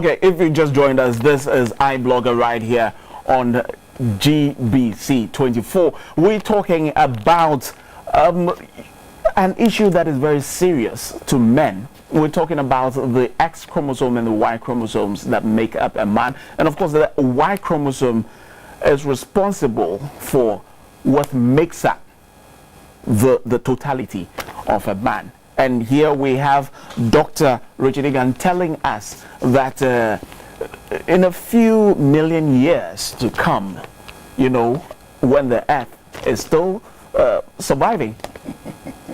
Okay, if you just joined us, this is iBlogger right here on GBC 24. We're talking about an issue that is very serious to men. We're talking about the X chromosome and the Y chromosomes that make up a man. And of course, the Y chromosome is responsible for what makes up the totality of a man. And here we have Dr. Richard EGHAN telling us that in a few million years to come, you know, when the earth is still surviving,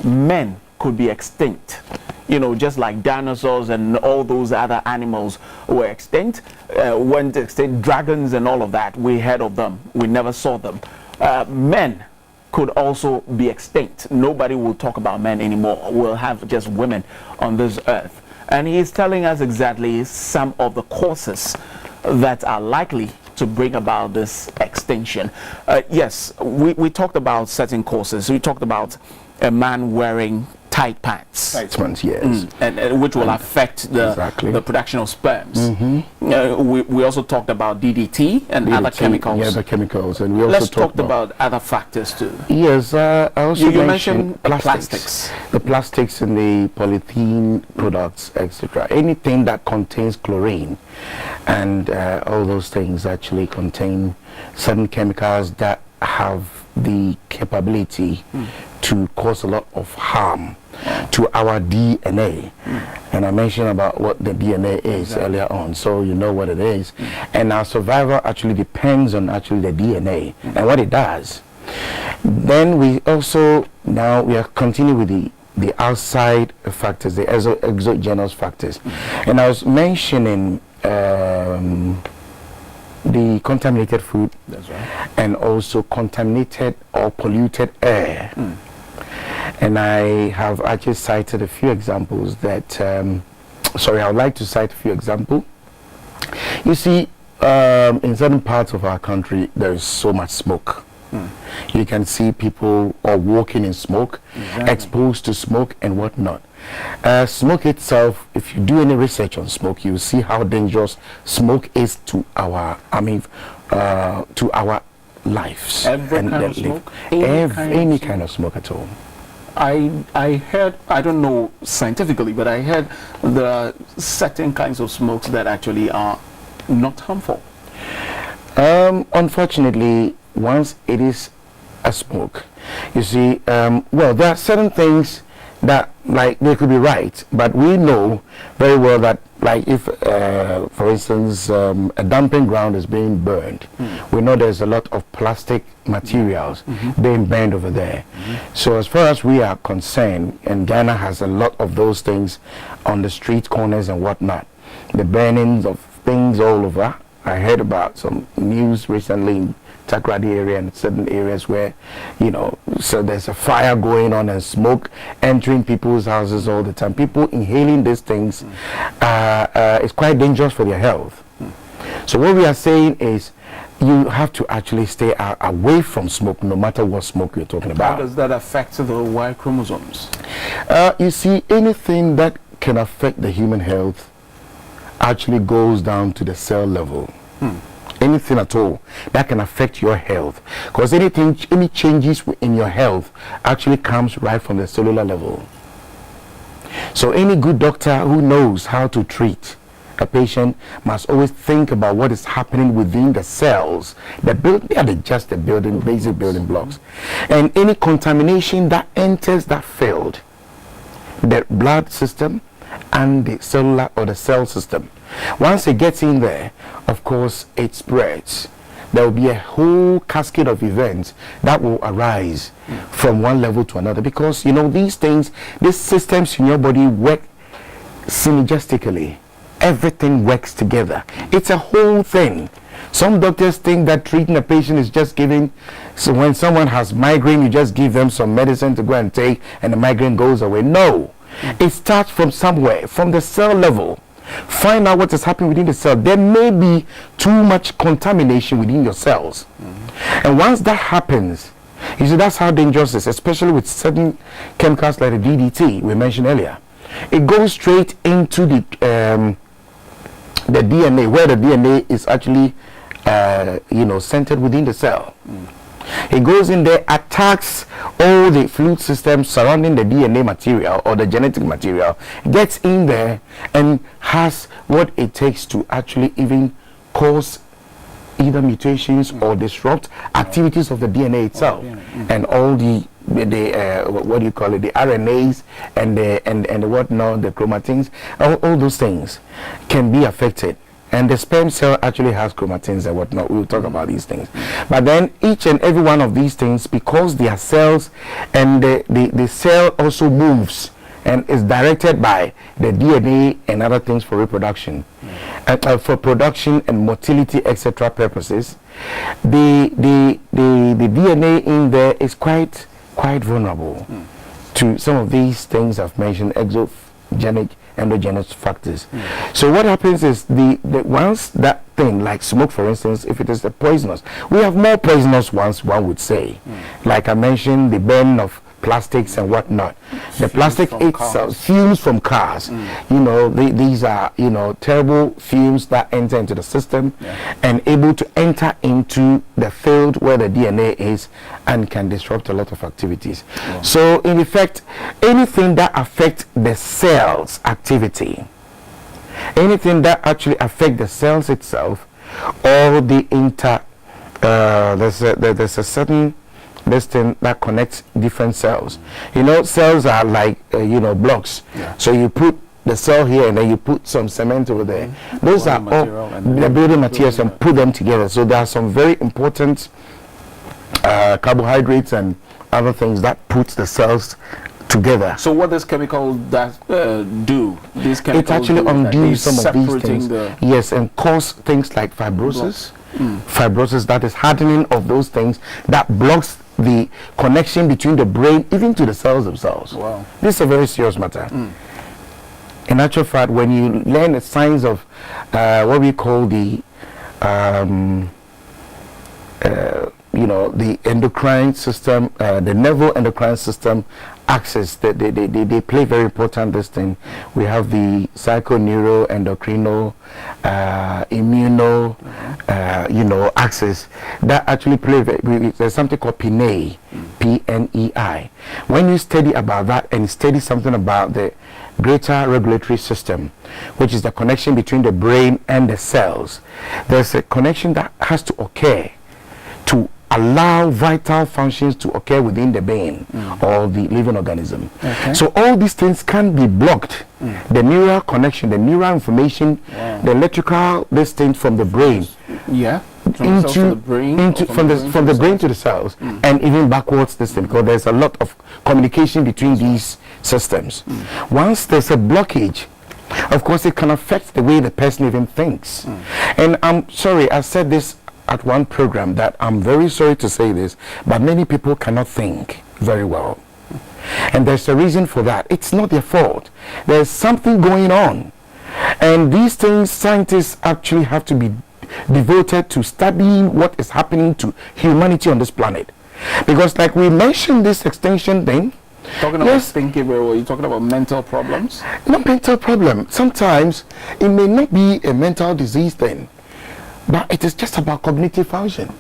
men could be extinct. You know, just like dinosaurs and all those other animals were extinct, went extinct, dragons and all of that, we heard of them, we never saw them. Men could also be extinct. Nobody will talk about men anymore. We'll have just women on this earth. And he's telling us exactly some of the causes that are likely to bring about this extinction. Yes, we talked about certain causes. We talked about a man wearing tight pants. Tight pants, yes. And which will affect the production of sperms. We also talked about DDT and other chemicals. Yeah, the chemicals. And we also talked about other factors too. Yes, I also you mentioned plastics. The plastics and the polythene products, etc. Anything that contains chlorine and all those things actually contain certain chemicals that have the capability to cause a lot of harm to our DNA. And I mentioned about what the DNA is earlier on, so you know what it is. And our survival actually depends on actually the DNA and what it does. Then we also, now we are continuing with the outside factors, the exogenous factors. And I was mentioning the contaminated food, and also contaminated or polluted air. And I have actually cited a few examples that, sorry, I would like to cite a few examples. You see, in certain parts of our country, there is so much smoke. You can see people are walking in smoke, exposed to smoke and whatnot. Smoke itself, if you do any research on smoke, you will see how dangerous smoke is to our, to our lives. Every kind of smoke? Any kind of smoke at all. I heard, I don't know scientifically, but I heard there are certain kinds of smokes that actually are not harmful. Unfortunately, once it is a smoke, you see, well, there are certain things that, like, they could be right, but we know very well that, like, if for instance a dumping ground is being burned, we know there's a lot of plastic materials being burned over there. So as far as we are concerned, and Ghana has a lot of those things on the street corners and whatnot, the burnings of things all over. I heard about some news recently in Accra area and certain areas where, you know, so there's a fire going on and smoke entering people's houses all the time. People inhaling these things is quite dangerous for their health. So what we are saying is you have to actually stay away from smoke, no matter what smoke you're talking about. How does that affect the Y chromosomes? You see, anything that can affect the human health actually goes down to the cell level. Anything at all that can affect your health, because any changes in your health actually comes right from the cellular level. So any good doctor who knows how to treat a patient must always think about what is happening within the cells. They are just the basic building blocks, and any contamination that enters that field, the blood system and the cellular or the cell system, once it gets in there, of course it spreads. There will be a whole cascade of events that will arise from one level to another, because you know these things, these systems in your body work synergistically. Everything works together. It's a whole thing. Some doctors think that treating a patient is just giving, so when someone has migraine, you just give them some medicine to go and take and the migraine goes away. No, it starts from somewhere, from the cell level. Find out what is happening within the cell. There may be too much contamination within your cells. And once that happens, you see, that's how dangerous it is, especially with certain chemicals like the DDT we mentioned earlier. It goes straight into the the DNA, where the DNA is actually, centered within the cell. It goes in there, attacks all the fluid systems surrounding the DNA material or the genetic material, gets in there and has what it takes to actually even cause either mutations or disrupt activities of the DNA itself, and all the what do you call it, the RNAs and the whatnot, the chromatins, all those things can be affected. And the sperm cell actually has chromatins and whatnot. We'll talk about these things. But then each and every one of these things, because they are cells, and the cell also moves and is directed by the DNA and other things for reproduction, for production and motility, etc. purposes, the DNA in there is quite vulnerable to some of these things I've mentioned, exogenic, endogenous factors. So what happens is the once that thing, like smoke for instance, if it is a poisonous, we have more poisonous ones, one would say. Like I mentioned, the burn of plastics and whatnot. The plastic itself, fumes from cars. These are terrible fumes that enter into the system and able to enter into the field where the DNA is and can disrupt a lot of activities. So in effect, anything that affects the cell's activity, anything that actually affects the cells itself, or the there's a certain this thing that connects different cells. Cells are like blocks. So you put the cell here and then you put some cement over there. Those are all the building materials and put them together. So there are some very important carbohydrates and other things that puts the cells together. So what does chemical do? These chemicals it actually undoes some of these things. Yes, and cause things like fibrosis. Fibrosis, that is hardening of those things that blocks the connection between the brain even to the cells themselves. Wow. This is a very serious matter. In actual fact, when you learn the signs of what we call the endocrine system, the nervous endocrine system axis, they play very important this thing. We have the psychoneuro, endocrino, immuno, axis that actually play. There's something called PNEI, PNEI. When you study about that and study something about the greater regulatory system, which is the connection between the brain and the cells, there's a connection that has to occur to allow vital functions to occur within the brain or the living organism. So all these things can be blocked. The neural connection, the neural information, the electrical distance from the brain from the brain to the cells, and even backwards distance, because there's a lot of communication between these systems. Once there's a blockage, of course it can affect the way the person even thinks. And I'm sorry, I said this at one program that I'm very sorry to say this, but many people cannot think very well. And there's a reason for that. It's not their fault. There's something going on. And these things, scientists actually have to be devoted to studying what is happening to humanity on this planet. Because like we mentioned this extinction thing, talking about thinking, were you talking about mental problems? Not mental problem. Sometimes it may not be a mental disease thing, but it is just about cognitive function.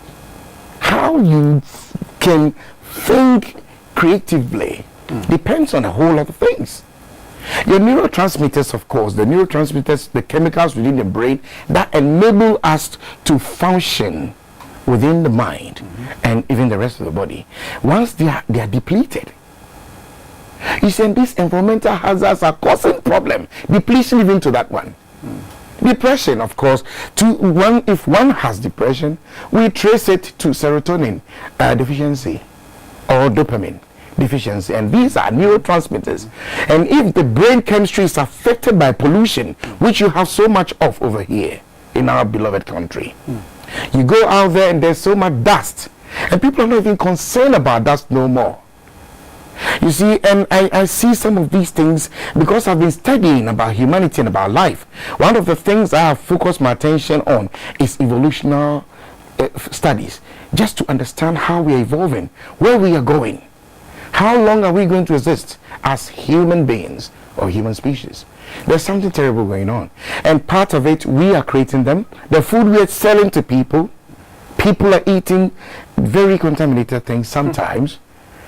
How you can think creatively depends on a whole lot of things. Your neurotransmitters, of course, the chemicals within the brain that enable us to function within the mind and even the rest of the body. Once they are depleted, you see, these environmental hazards are causing problem, depletion even to that one. Depression, of course, if one has depression, we trace it to serotonin deficiency or dopamine deficiency, and these are neurotransmitters. And if the brain chemistry is affected by pollution, which you have so much of over here in our beloved country, you go out there and there's so much dust, and people are not even concerned about dust no more. You see, and I see some of these things because I've been studying about humanity and about life. One of the things I have focused my attention on is evolutionary studies, just to understand how we are evolving, where we are going, how long are we going to exist as human beings or human species. There's something terrible going on. And part of it, we are creating them. The food we are selling to people, people are eating very contaminated things sometimes.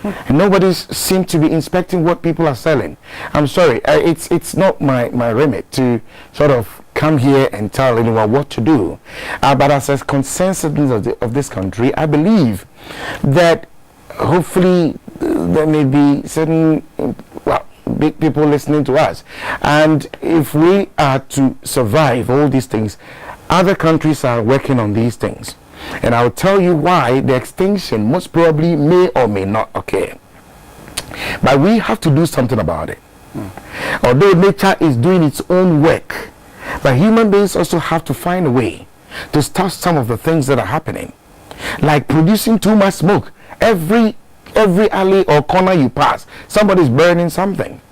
And nobody seems to be inspecting what people are selling. I'm sorry, it's not my remit to sort of come here and tell anyone what to do. But as a consensus of this country, I believe that hopefully there may be certain big people listening to us. And if we are to survive all these things, other countries are working on these things. And I'll tell you why the extinction most probably may or may not occur. But we have to do something about it. Although nature is doing its own work, but human beings also have to find a way to stop some of the things that are happening. Like producing too much smoke. Every alley or corner you pass, somebody's burning something.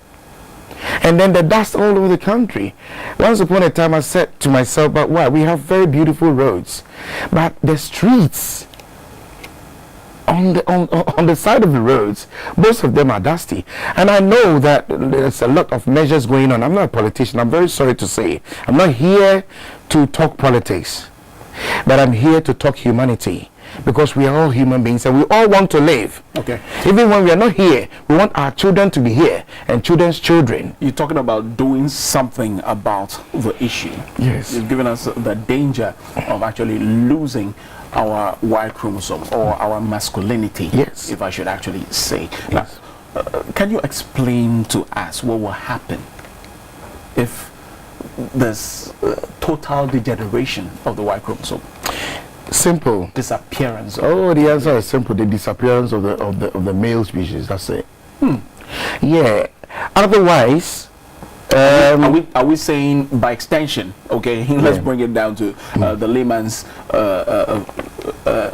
And then the dust all over the country. Once upon a time I said to myself, but why? We have very beautiful roads, but the streets on the side of the roads, most of them are dusty. And I know that there's a lot of measures going on. I'm not a politician, I'm very sorry to say. I'm not here to talk politics, but I'm here to talk humanity. Because we are all human beings and we all want to live. Okay. Even when we are not here, we want our children to be here and children's children. You're talking about doing something about the issue. Yes. You've given us the danger of actually losing our Y chromosome or our masculinity. Yes. If I should actually say. Yes. Now, can you explain to us what will happen if there's total degeneration of the Y chromosome? Simple. Disappearance. Oh, the answer is simple. The disappearance of the male species. That's it. Yeah. Otherwise, are we saying by extension? Okay, let's bring it down to the layman's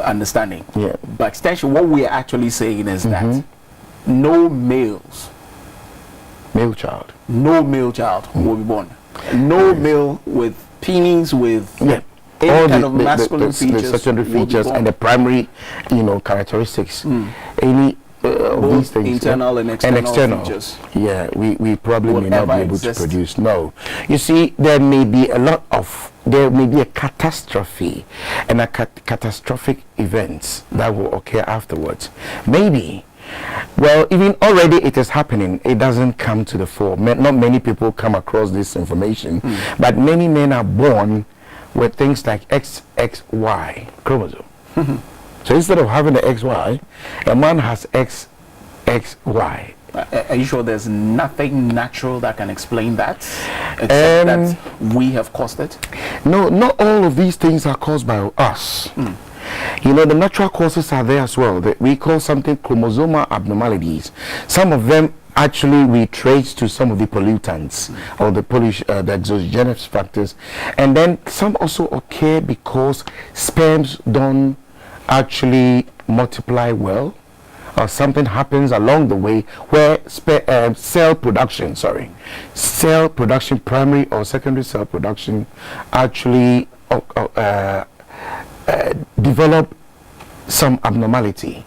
understanding. Yeah. By extension, what we are actually saying is that no male child will be born. No male with penis with any kind of masculine features, the secondary features, and the primary, characteristics. Any of these things, internal and external features. Yeah, we probably may not be able to produce. No, you see, there may be a catastrophe and catastrophic events that will occur afterwards. Maybe. Well, even already it is happening. It doesn't come to the fore. Not many people come across this information, but many men are born with things like XXY chromosome. So instead of having the XY, a man has XXY. Are you sure there's nothing natural that can explain that? Except that we have caused it? No, not all of these things are caused by us. The natural causes are there as well. We call something chromosomal abnormalities. Some of them actually we trace to some of the pollutants or the exogenous factors, and then some also occur because sperms don't actually multiply well, or something happens along the way where cell production, primary or secondary cell production actually develop some abnormality,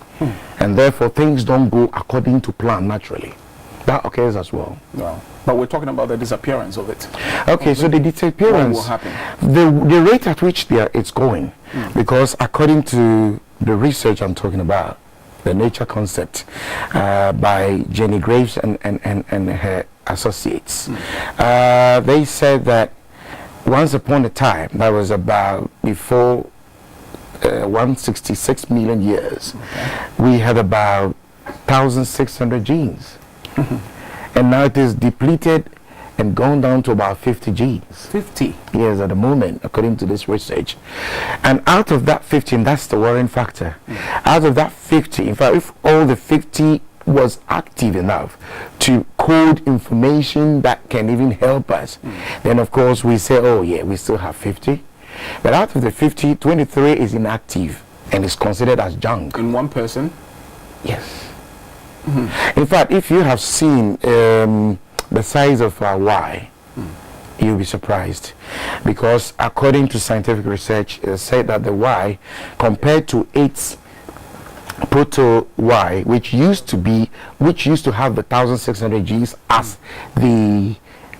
and therefore things don't go according to plan naturally. That occurs as well. Wow. But we're talking about the disappearance of it. Okay, so the disappearance, what will happen? The rate at which it's going, because according to the research I'm talking about, the nature concept by Jenny Graves and her associates, they said that once upon a time, that was about before 166 million years, we had about 1,600 genes. And now it is depleted and gone down to about 50 genes. 50? Yes, at the moment, according to this research. And out of that 50, and that's the worrying factor, out of that 50, in fact, if all the 50 was active enough to code information that can even help us, then of course we say, oh yeah, we still have 50. But out of the 50, 23 is inactive and is considered as junk. In one person? Yes. In fact, if you have seen the size of our Y, you'll be surprised, because according to scientific research, it said that the Y, compared to its proto-Y, which used to have the 1,600 genes as the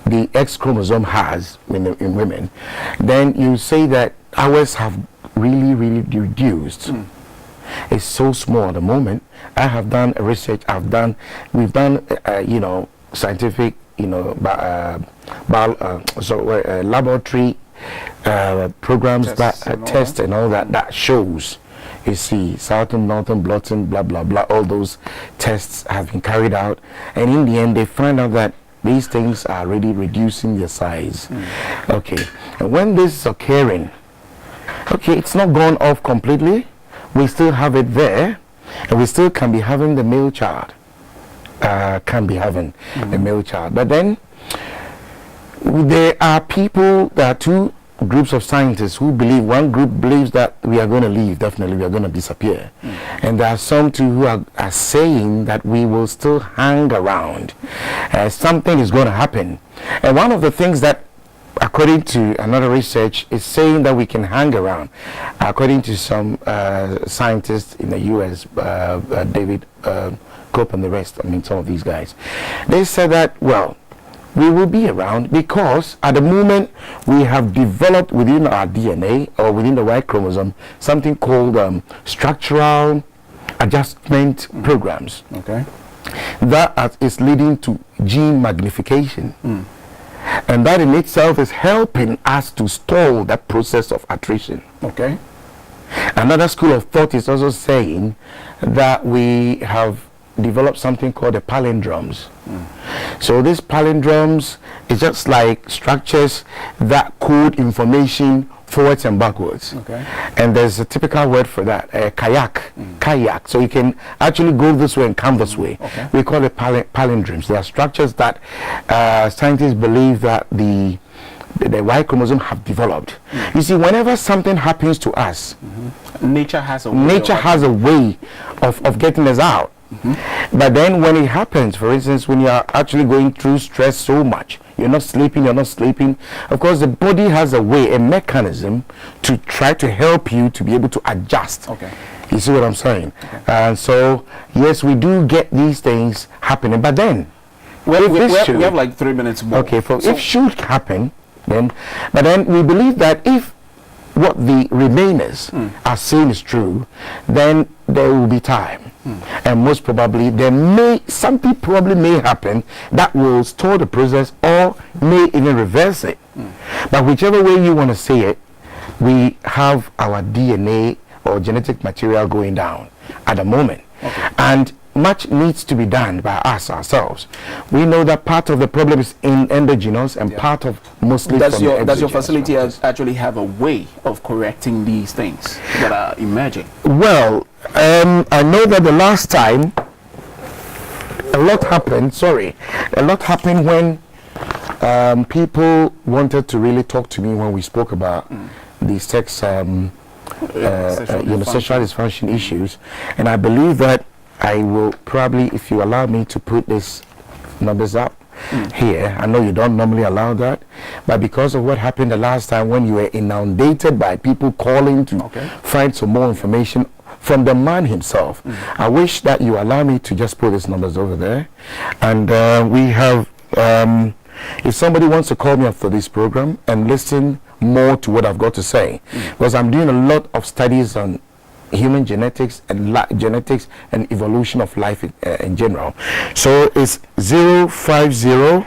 the X chromosome has in women, then you say that ours have really reduced. It's so small at the moment. I have done research. We've done scientific, laboratory programs that test and all that shows. You see, southern, northern, blotting, blah blah blah. All those tests have been carried out, and in the end, they find out that these things are really reducing their size. Okay, and when this is occurring, okay, it's not gone off completely. We still have it there, and we still can be having the male child. Can be having a male child, but then there are people. There are two groups of scientists who believe. One group believes that we are going to leave. Definitely, we are going to disappear, and there are some too who are saying that we will still hang around. Something is going to happen, and one of the things that, according to another research, is saying that we can hang around. According to some scientists in the U.S., David Cope and the rest, some of these guys, they said that, well, we will be around because at the moment we have developed within our DNA or within the Y chromosome something called structural adjustment programs. Okay. That is leading to gene magnification. And that in itself is helping us to stall that process of attrition. Okay. Another school of thought is also saying that we have developed something called the palindromes. So these palindromes is just like structures that code information forwards and backwards. Okay. And there's a typical word for that, kayak. So you can actually go this way and come this way. Okay. We call it palindromes. They are structures that scientists believe that the Y chromosome have developed. You see, whenever something happens to us, nature has a way of getting us out. But then when it happens, for instance, when you are actually going through stress so much, you're not sleeping, of course the body has a way, a mechanism to try to help you to be able to adjust. Okay. You see what I'm saying? And so yes, we do get these things happening, but then we have like 3 minutes more. Okay, if should happen, then we believe that if what the remainers are saying is true, then there will be time, and most probably something probably may happen that will stall the process or may even reverse it. But whichever way you want to say it, we have our DNA or genetic material going down at the moment, and much needs to be done by us ourselves. We know that part of the problem is in endogenous and part of mostly does from your facility actually have a way of correcting these things that are emerging? Well, I know that the last time a lot happened when people wanted to really talk to me when we spoke about the sex sexual dysfunction issues, and I believe that I will probably, if you allow me to put these numbers up here. I know you don't normally allow that, but because of what happened the last time when you were inundated by people calling to find some more information from the man himself, I wish that you allow me to just put these numbers over there. And we have, if somebody wants to call me after this program and listen more to what I've got to say, because I'm doing a lot of studies on human genetics and genetics and evolution of life in general. So it's 050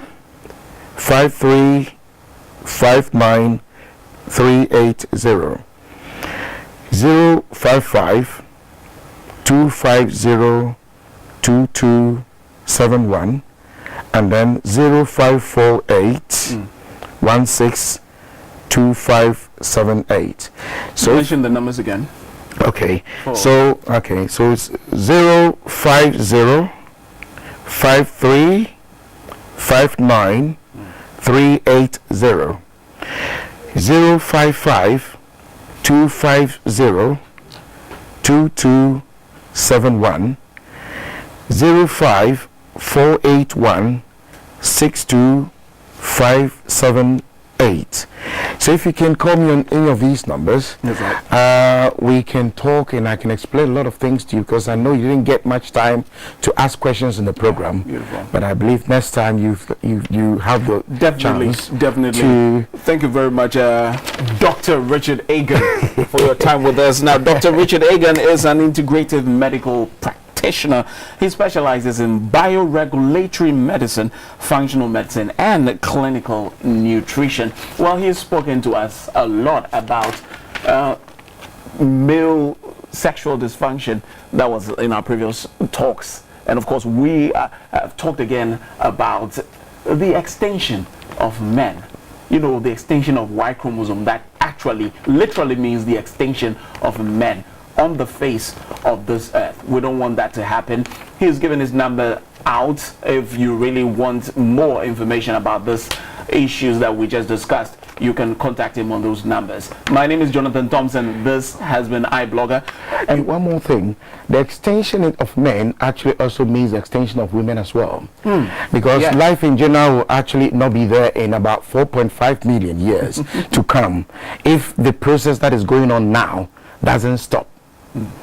53 59 380 055 250 2271 and then 0548 16 2578. So mention the numbers again. Okay, so it's 050 53 59 380 055 250 2271 05481 62578. So if you can call me on any of these numbers, we can talk and I can explain a lot of things to you, because I know you didn't get much time to ask questions in the program. Beautiful. But I believe next time you have the chance. Definitely. Thank you very much, Dr. Richard EGHAN, for your time with us. Now, Dr. Richard EGHAN is an integrative medical practitioner. He specializes in bioregulatory medicine, functional medicine, and clinical nutrition. Well, he's spoken to us a lot about male sexual dysfunction. That was in our previous talks. And of course, we have talked again about the extinction of men. You know, the extinction of Y chromosome, that actually literally means the extinction of men on the face of this earth. We don't want that to happen. He's given his number out if you really want more information about this issues that we just discussed. You can contact him on those numbers. My name is Jonathan Thompson. This has been iBlogger. And one more thing, the extinction of men actually also means the extinction of women as well. Because life in general will actually not be there in about 4.5 million years to come if the process that is going on now doesn't stop.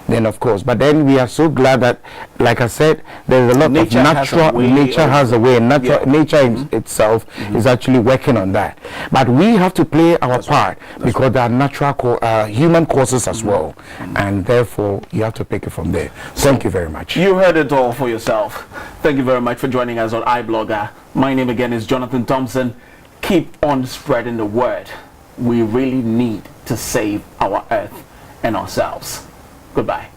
Then of course, but then we are so glad that, like I said, there's a lot of natural nature has a way. Nature itself is actually working on that, but we have to play our part because there are natural human causes as well, and therefore you have to pick it from there. Thank you very much. You heard it all for yourself. Thank you very much for joining us on iBlogger. My name again is Jonathan Thompson. Keep on spreading the word. We really need to save our earth and ourselves. Goodbye.